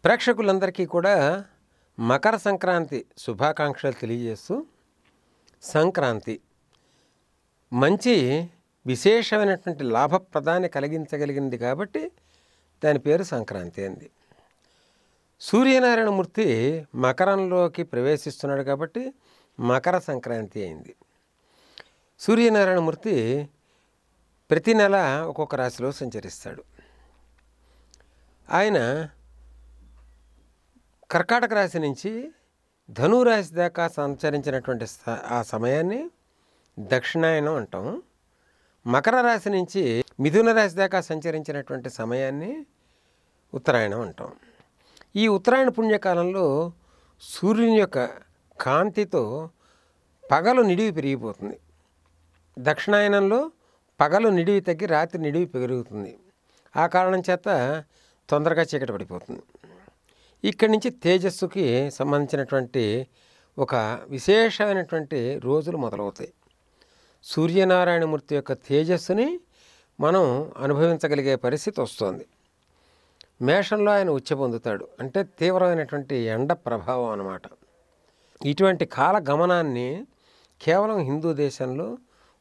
ప్రేక్షకులందరికీ కూడా మకర సంక్రాంతి శుభాకాంక్షలు తెలియజేస్తూ, సంక్రాంతి మంచి విశేషమైనటువంటి లాభప్రదాన్ని కలిగించగలిగింది కాబట్టి దాని పేరు సంక్రాంతి అంది. సూర్యనారాయణమూర్తి మకరంలోకి ప్రవేశిస్తున్నాడు కాబట్టి మకర సంక్రాంతి అయింది. సూర్యనారాయణమూర్తి ప్రతి నెల ఒక్కొక్క రాశిలో సంచరిస్తాడు. ఆయన కర్కాటక రాశి నుంచి ధనురాశి దాకా సంచరించినటువంటి ఆ సమయాన్ని దక్షిణాయనం అంటాం. మకర రాశి నుంచి మిథున రాశి దాకా సంచరించినటువంటి సమయాన్ని ఉత్తరాయణం అంటాం. ఈ ఉత్తరాయణ పుణ్యకాలంలో సూర్యుని యొక్క కాంతితో పగలు నిడివి పెరిగిపోతుంది. దక్షిణాయనంలో పగలు నిడివి తగ్గి రాత్రి నిడివి పెరుగుతుంది. ఆ కారణం చేత తొందరగా చీకటి పడిపోతుంది. ఇక్కడి నుంచి తేజస్సుకి సంబంధించినటువంటి ఒక విశేషమైనటువంటి రోజులు మొదలవుతాయి. సూర్యనారాయణమూర్తి యొక్క తేజస్సుని మనం అనుభవించగలిగే పరిస్థితి వస్తుంది. మేషంలో ఆయన ఉచ్చ పొందుతాడు, అంటే తీవ్రమైనటువంటి ఎండ ప్రభావం అన్నమాట. ఇటువంటి కాల గమనాన్ని కేవలం హిందూ దేశంలో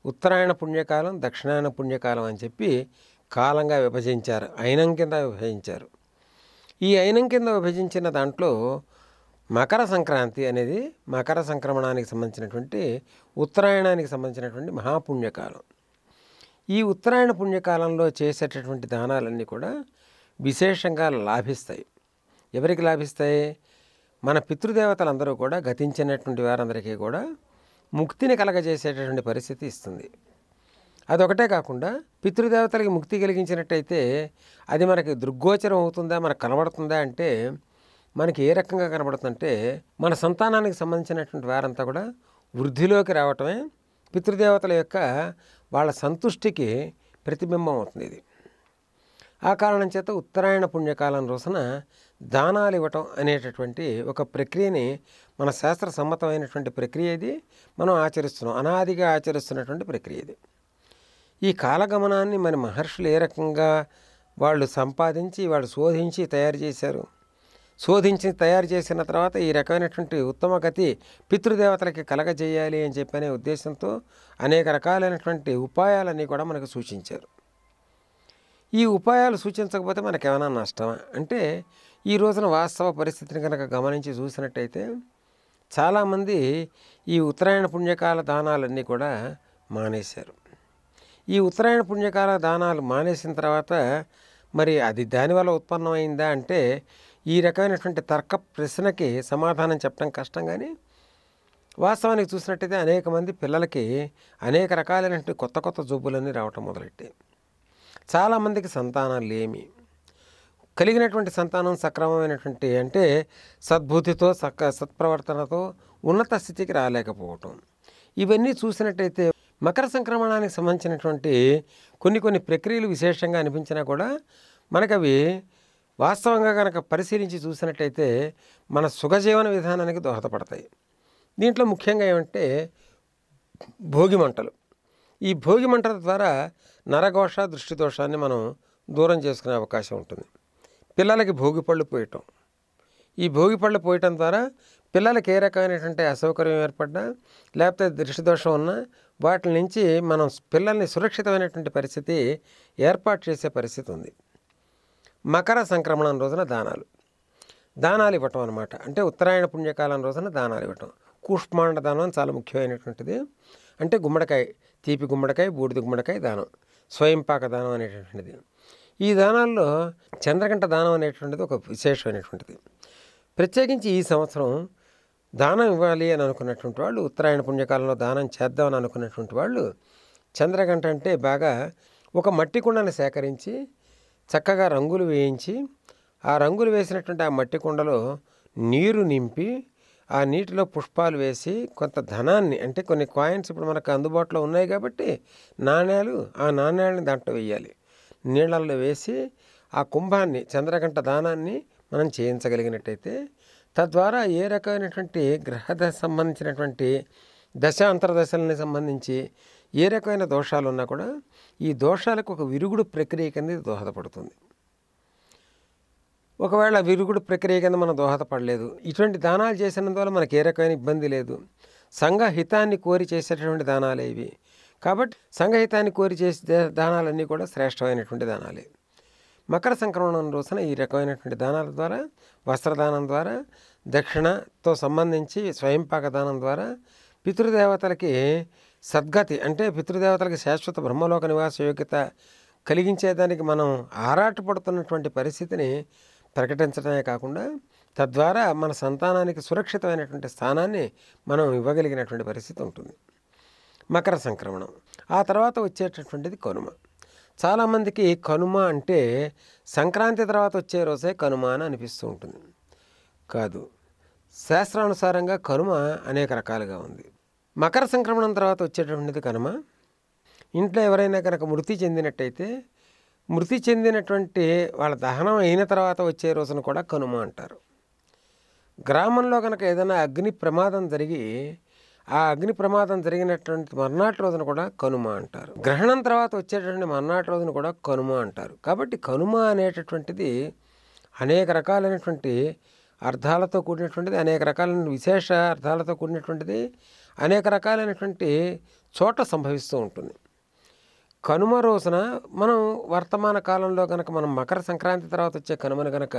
ఉత్తరాయణ పుణ్యకాలం, దక్షిణాయన పుణ్యకాలం అని చెప్పి కాలంగా విభజించారు, అయినం కింద విభజించారు. ఈ అయినం కింద విభజించిన దాంట్లో మకర సంక్రాంతి అనేది మకర సంక్రమణానికి సంబంధించినటువంటి ఉత్తరాయణానికి సంబంధించినటువంటి మహాపుణ్యకాలం. ఈ ఉత్తరాయణ పుణ్యకాలంలో చేసేటటువంటి దానాలన్నీ కూడా విశేషంగా లాభిస్తాయి. ఎవరికి లాభిస్తాయి? మన పితృదేవతలందరూ కూడా గతించినటువంటి వారందరికీ కూడా ముక్తిని కలగజేసేటటువంటి పరిస్థితి ఇస్తుంది. అదొకటే కాకుండా పితృదేవతలకి ముక్తి కలిగించినట్టయితే అది మనకి దృగ్గోచరం అవుతుందా, మనకు కనబడుతుందా అంటే మనకి ఏ రకంగా కనబడుతుందంటే మన సంతానానికి సంబంధించినటువంటి వారంతా కూడా వృద్ధిలోకి రావటమే పితృదేవతల యొక్క వాళ్ళ సంతుష్టికి ప్రతిబింబం అవుతుంది ఇది. ఆ కారణం చేత ఉత్తరాయణ పుణ్యకాలం రోజున దానాలు ఇవ్వటం అనేటటువంటి ఒక ప్రక్రియని మన శాస్త్ర సమ్మతమైనటువంటి ప్రక్రియ ఇది. మనం ఆచరిస్తున్నాం, అనాదిగా ఆచరిస్తున్నటువంటి ప్రక్రియ ఇది. ఈ కాలగమనాన్ని మన మహర్షులు ఏ రకంగా వాళ్ళు సంపాదించి వాళ్ళు శోధించి తయారు చేశారు. శోధించి తయారు చేసిన తర్వాత ఈ రకమైనటువంటి ఉత్తమ గతి పితృదేవతలకి కలగజేయాలి అని చెప్పనే ఉద్దేశంతో అనేక రకాలైనటువంటి ఉపాయాలన్నీ కూడా మనకు సూచించారు. ఈ ఉపాయాలు సూచించకపోతే మనకేమైనా నష్టమా అంటే ఈ రోజున వాస్తవ పరిస్థితిని కనుక గమనించి చూసినట్టయితే చాలామంది ఈ ఉత్తరాయణ పుణ్యకాల దానాలన్నీ కూడా మానేశారు. ఈ ఉత్తరాయణ పుణ్యకాల దానాలు మానేసిన తర్వాత మరి అది దానివల్ల ఉత్పన్నమైందా అంటే ఈ రకమైనటువంటి తర్క ప్రశ్నకి సమాధానం చెప్పడం కష్టం. కానీ వాస్తవానికి చూసినట్టయితే అనేక మంది పిల్లలకి అనేక రకాలైనటువంటి కొత్త కొత్త జబ్బులన్నీ రావటం మొదలెట్టాయి. చాలామందికి సంతానాలు లేమి, కలిగినటువంటి సంతానం సక్రమమైనటువంటి అంటే సద్బుద్ధితో సత్ప్రవర్తనతో ఉన్నత స్థితికి రాలేకపోవటం. ఇవన్నీ చూసినట్టయితే మకర సంక్రమణానికి సంబంధించినటువంటి కొన్ని ప్రక్రియలు విశేషంగా అనిపించినా కూడా మనకవి వాస్తవంగా కనుక పరిశీలించి చూసినట్టయితే మన సుఖజీవన విధానానికి దోహదపడతాయి. దీంట్లో ముఖ్యంగా ఏమంటే భోగి మంటలు. ఈ భోగి మంటల ద్వారా నరఘోష దృష్టి దోషాన్ని మనం దూరం చేసుకునే అవకాశం ఉంటుంది. పిల్లలకి భోగి పళ్ళు పోయటం, ఈ భోగి పళ్ళు పోయటం ద్వారా పిల్లలకి ఏ రకమైనటువంటి అసౌకర్యం ఏర్పడ్డా లేకపోతే దృష్టి దోషం ఉన్నా వాటి నుంచి మనం పిల్లల్ని సురక్షితమైనటువంటి పరిస్థితి ఏర్పాటు చేసే పరిస్థితి ఉంది. మకర సంక్రమణం రోజున దానాలు ఇవ్వటం అన్నమాట. అంటే ఉత్తరాయణ పుణ్యకాలం రోజున దానాలు ఇవ్వటం. కూష్మాండ దానం అని చాలా ముఖ్యమైనటువంటిది. అంటే గుమ్మడికాయ, తీపి గుమ్మడికాయ, బూడిద గుమ్మడికాయ దానం, స్వయంపాక దానం అనేటటువంటిది. ఈ దానాల్లో చంద్రగంట దానం అనేటువంటిది ఒక విశేషమైనటువంటిది. ప్రత్యేకించి ఈ సంవత్సరం దానం ఇవ్వాలి అని అనుకున్నటువంటి వాళ్ళు, ఉత్తరాయణ పుణ్యకాలంలో దానం చేద్దామని అనుకున్నటువంటి వాళ్ళు చంద్రగంట అంటే బాగా ఒక మట్టి కుండను సేకరించి చక్కగా రంగులు వేయించి ఆ రంగులు వేసినటువంటి ఆ మట్టి కుండలో నీరు నింపి ఆ నీటిలో పుష్పాలు వేసి కొంత ధనాన్ని అంటే కొన్ని కాయిన్స్ ఇప్పుడు మనకు అందుబాటులో ఉన్నాయి కాబట్టి నాణ్యాలు, ఆ నాణ్యాలని దాంట్లో వేయాలి. నీళ్ళల్లో వేసి ఆ కుంభాన్ని చంద్రగంట దానాన్ని మనం చేయించగలిగినట్టయితే తద్వారా ఏ రకమైనటువంటి గ్రహద సంబంధించినటువంటి దశ అంతర్దశలని సంబంధించి ఏ రకమైన దోషాలు ఉన్నా కూడా ఈ దోషాలకు ఒక విరుగుడు ప్రక్రియ కింద ఇది దోహదపడుతుంది. ఒకవేళ విరుగుడు ప్రక్రియ కింద మనం దోహదపడలేదు, ఇటువంటి దానాలు చేసినందువల్ల మనకి ఏ రకమైన ఇబ్బంది లేదు. సంఘహితాన్ని కోరి చేసేటటువంటి దానాలే ఇవి. కాబట్టి సంఘహితాన్ని కోరి చేసే దానాలన్నీ కూడా శ్రేష్టమైనటువంటి దానాలే. మకర సంక్రమణం రోజున ఈ రకమైనటువంటి దానాల ద్వారా, వస్త్రదానం ద్వారా, దక్షిణతో సంబంధించి స్వయంపాక దానం ద్వారా పితృదేవతలకి సద్గతి అంటే పితృదేవతలకి శాశ్వత బ్రహ్మలోక నివాస యోగ్యత కలిగించేదానికి మనం ఆరాటపడుతున్నటువంటి పరిస్థితిని ప్రకటించడమే కాకుండా తద్వారా మన సంతానానికి సురక్షితమైనటువంటి స్థానాన్ని మనం ఇవ్వగలిగినటువంటి పరిస్థితి ఉంటుంది మకర సంక్రమణం. ఆ తర్వాత వచ్చేటటువంటిది కనుమ. చాలామందికి కనుమ అంటే సంక్రాంతి తర్వాత వచ్చే రోజే కనుమ అని అనిపిస్తూ ఉంటుంది. కాదు, శాస్త్రానుసారంగా కనుమ అనేక రకాలుగా ఉంది. మకర సంక్రమణం తర్వాత వచ్చేటటువంటిది కనుమ. ఇంట్లో ఎవరైనా కనుక మృతి చెందినట్టయితే మృతి చెందినటువంటి వాళ్ళ దహనం అయిన తర్వాత వచ్చే రోజున కూడా కనుమ అంటారు. గ్రామంలో కనుక ఏదైనా అగ్ని ప్రమాదం జరిగి ఆ అగ్ని ప్రమాదం జరిగినటువంటి మర్నాటి రోజున కూడా కనుమ అంటారు. గ్రహణం తర్వాత వచ్చేటటువంటి మర్నాటి రోజున కూడా కనుమ అంటారు. కాబట్టి కనుమ అనేటటువంటిది అనేక రకాలైనటువంటి అర్థాలతో కూడినటువంటిది, అనేక రకాలైన విశేష అర్థాలతో కూడినటువంటిది, అనేక రకాలైనటువంటి చోట్ల సంభవిస్తూ ఉంటుంది. కనుమ రోజున మనం వర్తమాన కాలంలో కనుక మనం మకర సంక్రాంతి తర్వాత వచ్చే కనుమను కనుక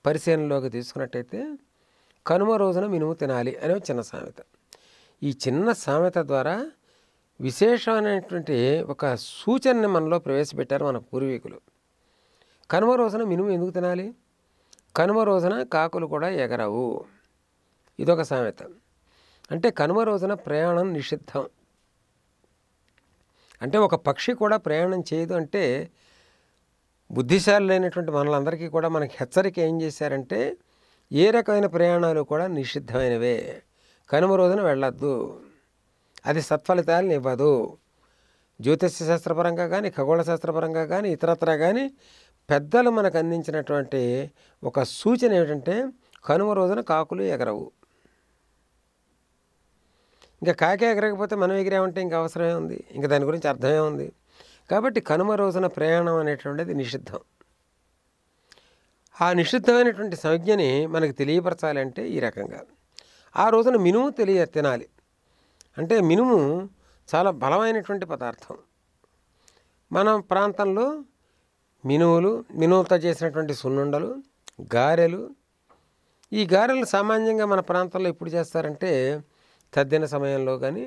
పరిశీలనలోకి తీసుకున్నట్టయితే కనుమ రోజున మినుము తినాలి అనే చిన్న సామెత. ఈ చిన్న సామెత ద్వారా విశేషమైనటువంటి ఒక సూచనని మనలో ప్రవేశపెట్టారు మన పూర్వీకులు. కనుమ రోజున మినుము ఎందుకు తినాలి? కనుమ రోజున కాకులు కూడా ఎగరవు, ఇదొక సామెత. అంటే కనుమ రోజున ప్రయాణం నిషిద్ధం. అంటే ఒక పక్షి కూడా ప్రయాణం చేయదు అంటే బుద్ధిశాలులైనటువంటి మనలందరికీ కూడా మనకి హెచ్చరిక ఏం చేశారంటే ఏ రకమైన ప్రయాణాలు కూడా నిషిద్ధమైనవే. కనుమ రోజున వెళ్ళొద్దు, అది సత్ఫలితాలను ఇవ్వదు. జ్యోతిష్య శాస్త్రపరంగా కానీ ఖగోళ శాస్త్రపరంగా కానీ ఇతరత్రా కానీ పెద్దలు మనకు అందించినటువంటి ఒక సూచన ఏమిటంటే కనుమ రోజున కాకులు ఎగరవు. ఇంకా కాకి ఎగరకపోతే మనం ఎగిరామంటే ఇంకా అవసరమే ఉంది, ఇంకా దాని గురించి అర్థమే ఉంది. కాబట్టి కనుమ రోజున ప్రయాణం అనేటువంటిది నిషిద్ధం. ఆ నిషిద్ధమైనటువంటి సంజ్ఞని మనకు తెలియపరచాలంటే ఈ రకంగా ఆ రోజున మినుము తినాలి. అంటే మినుము చాలా బలమైనటువంటి పదార్థం. మన ప్రాంతంలో మినుములతో చేసినటువంటి సున్నుండలు, గారెలు. ఈ గారెలు సామాన్యంగా మన ప్రాంతంలో ఎప్పుడు చేస్తారంటే తద్దిన సమయంలో కానీ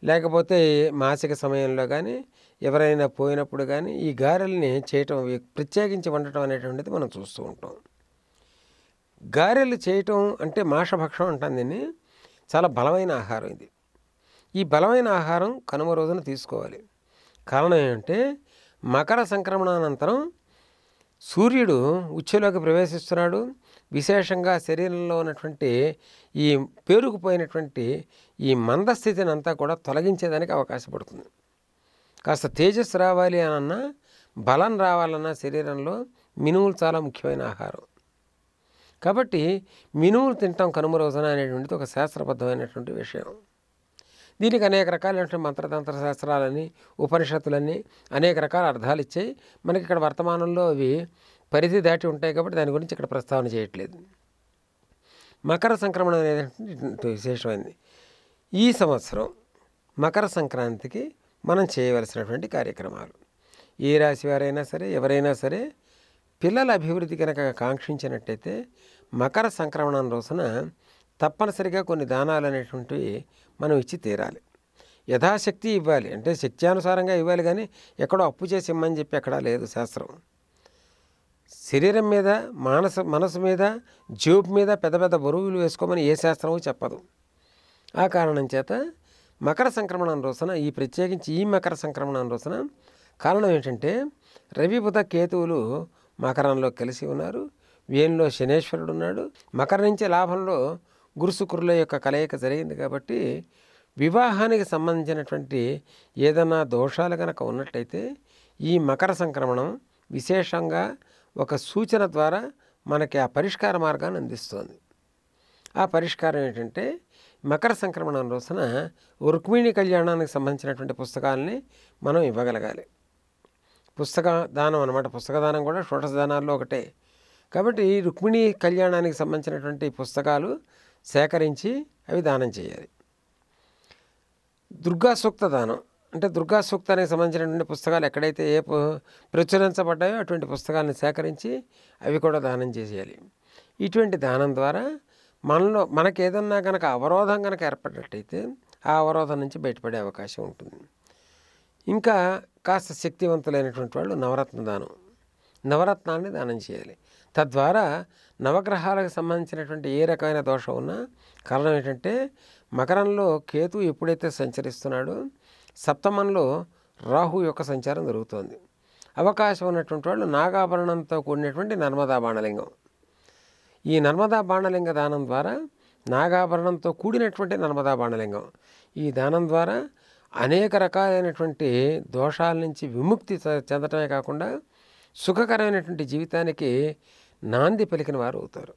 లేకపోతే మాసిక సమయంలో కానీ ఎవరైనా పోయినప్పుడు కానీ ఈ గారెల్ని చేయటం ప్రత్యేకించి వండటం అనేటువంటిది మనం చూస్తూ ఉంటాం. గారెలు చేయటం అంటే మాషభక్షం అంటాం దీన్ని. చాలా బలమైన ఆహారం ఇది. ఈ బలమైన ఆహారం కనుమ రోజున తీసుకోవాలి. కారణం ఏమంటే మకర సంక్రమణానంతరం సూర్యుడు ఉచ్ఛలోకి ప్రవేశిస్తున్నాడు. విశేషంగా శరీరంలో ఉన్నటువంటి ఈ పేరుకుపోయినటువంటి ఈ మందస్థితిని అంతా కూడా తొలగించేదానికి అవకాశం పడుతుంది. కాస్త తేజస్సు రావాలి అనన్నా బలం రావాలన్నా శరీరంలో మినుములు చాలా ముఖ్యమైన ఆహారం. కాబట్టి మినుములు తింటాం కనుమ రోజున అనేటువంటిది ఒక శాస్త్రబద్ధమైనటువంటి విషయం. దీనికి అనేక రకాలైనటువంటి మంత్రతంత్ర శాస్త్రాలని ఉపనిషత్తులన్నీ అనేక రకాల అర్థాలు ఇచ్చాయి. మనకి ఇక్కడ వర్తమానంలో అవి పరిధి దాటి ఉంటాయి కాబట్టి దాని గురించి ఇక్కడ ప్రస్తావన చేయట్లేదు. మకర సంక్రమణం అనేటువంటి విశేషమైనది. ఈ సంవత్సరం మకర సంక్రాంతికి మనం చేయవలసినటువంటి కార్యక్రమాలు, ఏ రాశి వారైనా సరే ఎవరైనా సరే పిల్లల అభివృద్ధి కనుక కాంక్షించినట్టయితే మకర సంక్రమణం రోజున తప్పనిసరిగా కొన్ని దానాలు అనేటువంటివి మనం ఇచ్చి తీరాలి. యథాశక్తి ఇవ్వాలి, అంటే శక్త్యానుసారంగా ఇవ్వాలి. కానీ ఎక్కడో అప్పు చేసి ఇమ్మని చెప్పి ఎక్కడా లేదు శాస్త్రం. శరీరం మీద మనసు మీద జేబు మీద పెద్ద పెద్ద బరువులు వేసుకోమని ఏ శాస్త్రము చెప్పదు. ఆ కారణం చేత మకర సంక్రమణం రోజున ప్రత్యేకించి ఈ మకర సంక్రమణం రోజున కారణం ఏంటంటే రవి బుధ కేతువులు మకరంలో కలిసి ఉన్నారు. వ్యయంలో శనేశ్వరుడు ఉన్నాడు. మకరం నుంచి లాభంలో గురు శుక్రుల యొక్క కలయిక జరిగింది. కాబట్టి వివాహానికి సంబంధించినటువంటి ఏదైనా దోషాలు కనుక ఉన్నట్టయితే ఈ మకర సంక్రమణం విశేషంగా ఒక సూచన ద్వారా మనకి ఆ పరిష్కార మార్గాన్ని అందిస్తుంది. ఆ పరిష్కారం ఏంటంటే మకర సంక్రమణం రోజున రుక్మిణి కళ్యాణానికి సంబంధించినటువంటి పుస్తకాలని మనం ఇవ్వగలగాలి. పుస్తక దానం అన్నమాట. పుస్తక దానం కూడా షోడశ దానాల్లో ఒకటే. కాబట్టి రుక్మిణి కళ్యాణానికి సంబంధించినటువంటి పుస్తకాలు సేకరించి అవి దానం చేయాలి. దుర్గా సూక్త దానం అంటే దుర్గా సూక్తానికి సంబంధించినటువంటి పుస్తకాలు ఎక్కడైతే ప్రచురించబడ్డాయో అటువంటి పుస్తకాలను సేకరించి అవి కూడా దానం చేసేయాలి. ఇటువంటి దానం ద్వారా మనకి ఏదన్నా కనుక అవరోధం కనుక ఏర్పడినట్టయితే ఆ అవరోధం నుంచి బయటపడే అవకాశం ఉంటుంది. ఇంకా కాస్త శక్తివంతులైనటువంటి వాళ్ళు నవరత్న దానం, నవరత్నాన్ని దానం చేయాలి. తద్వారా నవగ్రహాలకు సంబంధించినటువంటి ఏ రకమైన దోషం ఉన్నా, కారణం ఏంటంటే మకరంలో కేతు ఎప్పుడైతే సంచరిస్తున్నాడో సప్తమంలో రాహు యొక్క సంచారం జరుగుతోంది. అవకాశం ఉన్నటువంటి వాళ్ళు నాగాభరణంతో కూడినటువంటి నర్మదా బాణలింగం, ఈ నర్మదా బాణలింగ దానం ద్వారా, నాగాభరణంతో కూడినటువంటి నర్మదా బాణలింగం, ఈ దానం ద్వారా అనేక రకాలైనటువంటి దోషాల నుంచి విముక్తి చెందటమే కాకుండా సుఖకరమైనటువంటి జీవితానికి నాంది పలికిన వారు అవుతారు.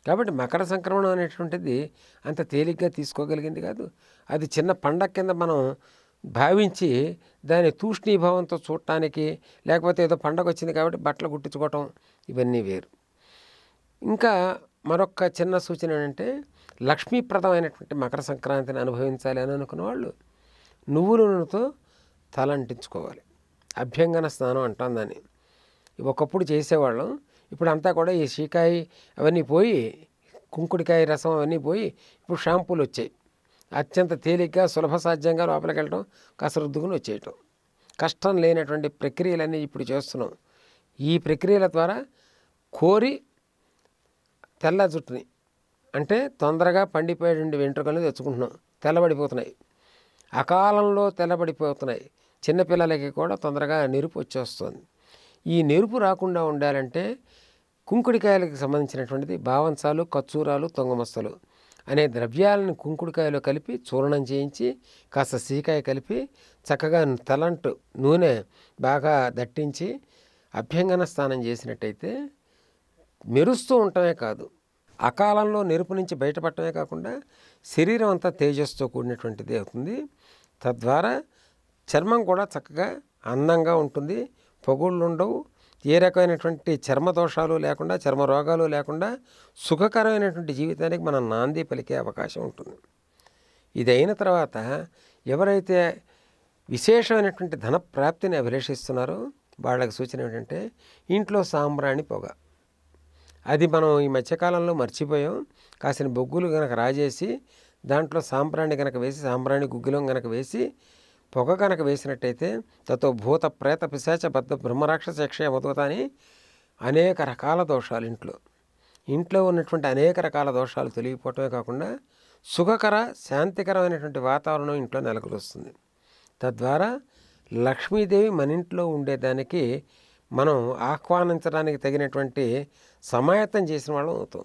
కాబట్టి మకర సంక్రమణం అనేటువంటిది అంత తేలిగ్గా తీసుకోగలిగింది కాదు. అది చిన్న పండగ కింద మనం భావించి దాని తూష్ణీభావంతో చూడటానికి, లేకపోతే ఏదో పండగ వచ్చింది కాబట్టి బట్టలు కుట్టించుకోవటం, ఇవన్నీ వేరు. ఇంకా మరొక చిన్న సూచన ఏంటంటే లక్ష్మీప్రదమైనటువంటి మకర సంక్రాంతిని అనుభవించాలి అని అనుకున్న వాళ్ళు నువ్వుల నూనెతో తలంటించుకోవాలి. అభ్యంగన స్నానం అంటాం దాన్ని. ఒకప్పుడు చేసేవాళ్ళం, ఇప్పుడు అంతా కూడా ఈ షీకాయ అవన్నీ పోయి, కుంకుడికాయ రసం అవన్నీ పోయి ఇప్పుడు షాంపూలు వచ్చాయి. అత్యంత తేలిగ్గా సులభ సాధ్యంగా లోపలికి వెళ్ళటం, కాస్త రుద్దుకుని వచ్చేయటం, కష్టం లేనటువంటి ప్రక్రియలన్నీ ఇప్పుడు చేస్తున్నాం. ఈ ప్రక్రియల ద్వారా కోరి తెల్ల జుట్టుని అంటే తొందరగా పండిపోయేటువంటి వెంట్రుకలను తెచ్చుకుంటున్నాం. తెల్లబడిపోతున్నాయి, అకాలంలో తెల్లబడిపోతున్నాయి. చిన్నపిల్లలకి కూడా తొందరగా నెరుపు వచ్చేస్తుంది. ఈ నెరుపు రాకుండా ఉండాలంటే కుంకుడికాయలకు సంబంధించినటువంటిది బావంచాలు, కచ్చూరాలు, తొంగమస్తలు అనే ద్రవ్యాలను కుంకుడికాయలో కలిపి చూర్ణం చేయించి కాస్త సీకాయ కలిపి చక్కగా తలంటు నూనె బాగా దట్టించి అభ్యంగన స్నానం చేసినట్టయితే మెరుస్తూ ఉండటమే కాదు, అకాలంలో నెరుపు నుంచి బయటపడటమే కాకుండా శరీరం అంతా తేజస్తో కూడినటువంటిది అవుతుంది. తద్వారా చర్మం కూడా చక్కగా అందంగా ఉంటుంది, పొగుళ్ళు ఉండవు, ఏ రకమైనటువంటి చర్మ దోషాలు లేకుండా, చర్మ రోగాలు లేకుండా సుఖకరమైనటువంటి జీవితానికి మనం నాంది పలికే అవకాశం ఉంటుంది. ఇది అయిన తర్వాత ఎవరైతే విశేషమైనటువంటి ధన ప్రాప్తిని అభిలషిస్తున్నారో వాళ్ళకి సూచన ఏంటంటే ఇంట్లో సాంబ్రాణి పొగ. అది మనం ఈ మధ్యకాలంలో మర్చిపోయాం. కాసిన బొగ్గులు కనుక రాజేసి దాంట్లో సాంబ్రాణి కనుక వేసి, సాంబ్రాణి గుగ్గిలం కనుక వేసి పొగ కనుక వేసినట్టయితే తతో భూత ప్రేత పిశాచ బద్ధ బ్రహ్మరాక్షస యక్షయ మధువత అని అనేక రకాల దోషాలు ఇంట్లో ఉన్నటువంటి అనేక రకాల దోషాలు తొలగిపోవటమే కాకుండా సుఖకర శాంతికరమైనటువంటి వాతావరణం ఇంట్లో నెలకొలుస్తుంది. తద్వారా లక్ష్మీదేవి మన ఇంట్లో ఉండేదానికి మనం ఆహ్వానించడానికి తగినటువంటి సమాయత్తం చేసిన వాళ్ళం అవుతాం.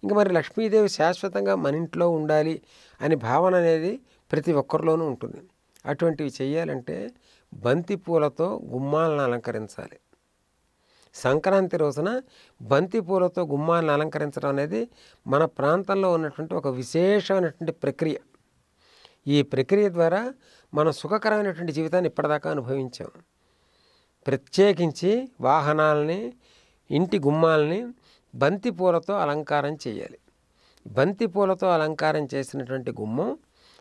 ఇంకా మరి లక్ష్మీదేవి శాశ్వతంగా మన ఇంట్లో ఉండాలి అని భావన అనేది ప్రతి ఒక్కరిలోనూ ఉంటుంది. అటువంటివి చేయాలంటే బంతి పూలతో గుమ్మాలను అలంకరించాలి. సంక్రాంతి రోజున బంతి పూలతో గుమ్మాలను అలంకరించడం అనేది మన ప్రాంతంలో ఉన్నటువంటి ఒక విశేషమైనటువంటి ప్రక్రియ. ఈ ప్రక్రియ ద్వారా మనం సుఖకరమైనటువంటి జీవితాన్ని ఇప్పటిదాకా అనుభవించాం. ప్రత్యేకించి వాహనాలని, ఇంటి గుమ్మాలని బంతి పూలతో అలంకారం చేయాలి. బంతి పూలతో అలంకారం చేసినటువంటి గుమ్మం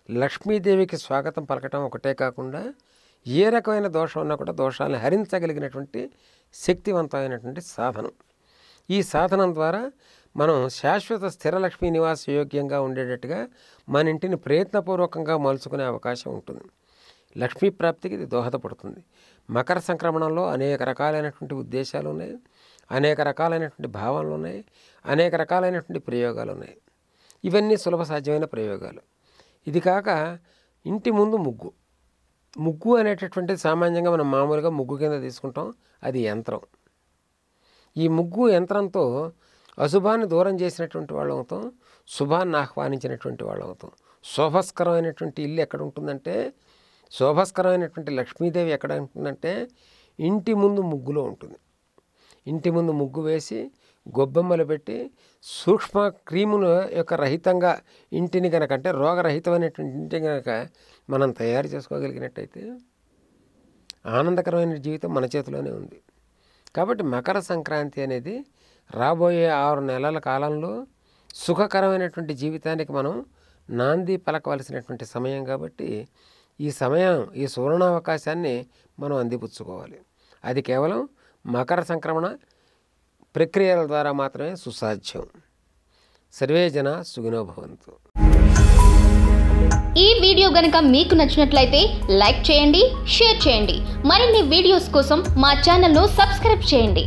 లక్ష్మీదేవికి స్వాగతం పలకటం ఒకటే కాకుండా ఏ రకమైన దోషం ఉన్నా కూడా దోషాలను హరించగలిగినటువంటి శక్తివంతమైనటువంటి సాధనం. ఈ సాధనం ద్వారా మనం శాశ్వత స్థిరలక్ష్మీ నివాస యోగ్యంగా ఉండేటట్టుగా మన ఇంటిని ప్రయత్నపూర్వకంగా మలుచుకునే అవకాశం ఉంటుంది. లక్ష్మీ ప్రాప్తికి ఇది దోహదపడుతుంది. మకర సంక్రమణంలో అనేక రకాలైనటువంటి ఉద్దేశాలు ఉన్నాయి, అనేక రకాలైనటువంటి భావనలు ఉన్నాయి, అనేక రకాలైనటువంటి ప్రయోగాలు ఉన్నాయి. ఇవన్నీ సులభ సాధ్యమైన ప్రయోగాలు. ఇది కాక ఇంటి ముందు ముగ్గు అనేటటువంటిది సామాన్యంగా మనం మామూలుగా ముగ్గు కింద తీసుకుంటాం. అది యంత్రం. ఈ ముగ్గు యంత్రంతో అశుభాన్ని దూరం చేసినటువంటి వాళ్ళం అవుతాం, శుభాన్ని ఆహ్వానించినటువంటి వాళ్ళం అవుతాం. శోభస్కరమైనటువంటి ఇల్లు ఎక్కడ ఉంటుందంటే, శోభస్కరమైనటువంటి లక్ష్మీదేవి ఎక్కడ ఉంటుందంటే ఇంటి ముందు ముగ్గులో ఉంటుంది. ఇంటి ముందు ముగ్గు వేసి గొబ్బెమ్మలు పెట్టి సూక్ష్మ క్రిముల యొక్క రహితంగా ఇంటిని కనుక, అంటే రోగరహితమైనటువంటి ఇంటిని కనుక మనం తయారు చేసుకోగలిగినట్టయితే ఆనందకరమైన జీవితం మన చేతిలోనే ఉంది. కాబట్టి మకర సంక్రాంతి అనేది రాబోయే 6 నెలల కాలంలో సుఖకరమైనటువంటి జీవితానికి మనం నాంది పలకవలసినటువంటి సమయం. కాబట్టి ఈ సమయం, ఈ సువర్ణావకాశాన్ని మనం అందిపుచ్చుకోవాలి. అది కేవలం మకర సంక్రమణ ప్రక్రియల ద్వారా మాత్రమే సుసాధ్యం. సర్వే జన సుఖినో భవంతు. ఈ వీడియో గనుక మీకు నచ్చినట్లయితే లైక్ చేయండి, షేర్ చేయండి. మరిన్ని వీడియోస్ కోసం మా ఛానల్ను సబ్స్క్రైబ్ చేయండి.